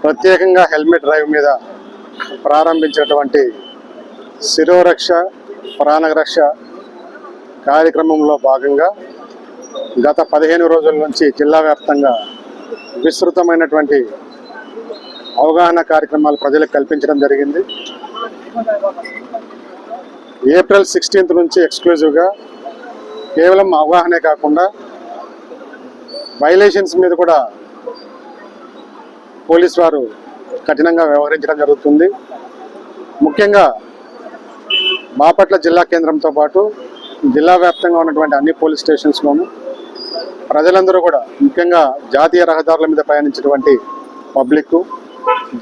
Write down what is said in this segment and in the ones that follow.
ప్రత్యేకంగా helmet drive మీద ప్రారంభించినటువంటి శిరోరక్ష ప్రాణరక్ష కార్యక్రమంలో భాగంగా గత 15 రోజుల నుంచి జిల్లా వ్యాప్తంగా విస్తృతమైనటువంటి అవగాహన కార్యక్రమాలు ప్రజలకు కల్పించడం జరిగింది. ఏప్రిల్ 16th నుంచి ఎక్స్క్లూజివ్గా కేవలం అవగాహనే కాకుండా వైలేషన్స్ మీద కూడా పోలీస్ వారు కఠినంగా వ్యవహరించడం జరుగుతుంది. ముఖ్యంగా బాపట్ల జిల్లా కేంద్రంతో పాటు జిల్లా వ్యాప్తంగా ఉన్నటువంటి అన్ని పోలీస్ స్టేషన్స్లోనూ ప్రజలందరూ కూడా, ముఖ్యంగా జాతీయ రహదారుల మీద ప్రయాణించేటువంటి పబ్లిక్,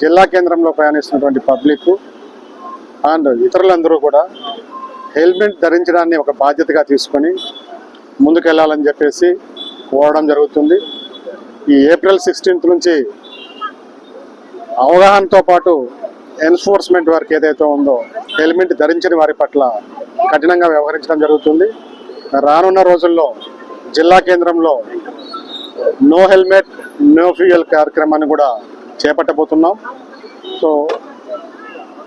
జిల్లా కేంద్రంలో ప్రయాణిస్తున్నటువంటి పబ్లిక్ అండ్ ఇతరులందరూ కూడా హెల్మెట్ ధరించడాన్ని ఒక బాధ్యతగా తీసుకొని ముందుకెళ్లాలని చెప్పేసి కోరడం జరుగుతుంది. ఈ ఏప్రిల్ 16th నుంచి అవగాహనతో పాటు ఎన్ఫోర్స్మెంట్ వర్క్ ఏదైతే ఉందో హెల్మెట్ ధరించని వారి పట్ల కఠినంగా వ్యవహరించడం జరుగుతుంది. రానున్న రోజుల్లో జిల్లా కేంద్రంలో నో హెల్మెట్ నో ఫ్యూయల్ కార్యక్రమాన్ని కూడా చేపట్టబోతున్నాం. సో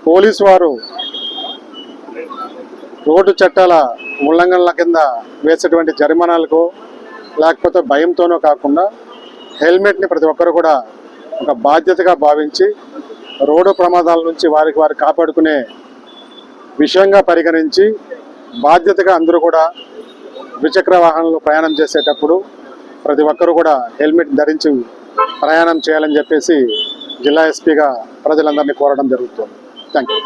పోలీసు వారు రోడ్డు చట్టాల ఉల్లంఘనల కింద వేసేటువంటి జరిమానాలకు లేకపోతే భయంతోనో కాకుండా హెల్మెట్ని ప్రతి ఒక్కరు కూడా ఒక బాధ్యతగా భావించి రోడ్డు ప్రమాదాల నుంచి వారు కాపాడుకునే విషయంగా పరిగణించి బాధ్యతగా అందరూ కూడా ద్విచక్ర వాహనంలో ప్రయాణం చేసేటప్పుడు ప్రతి ఒక్కరూ కూడా హెల్మెట్ ధరించి ప్రయాణం చేయాలని చెప్పేసి జిల్లా ఎస్పీగా ప్రజలందరినీ కోరడం జరుగుతుంది. Thank you.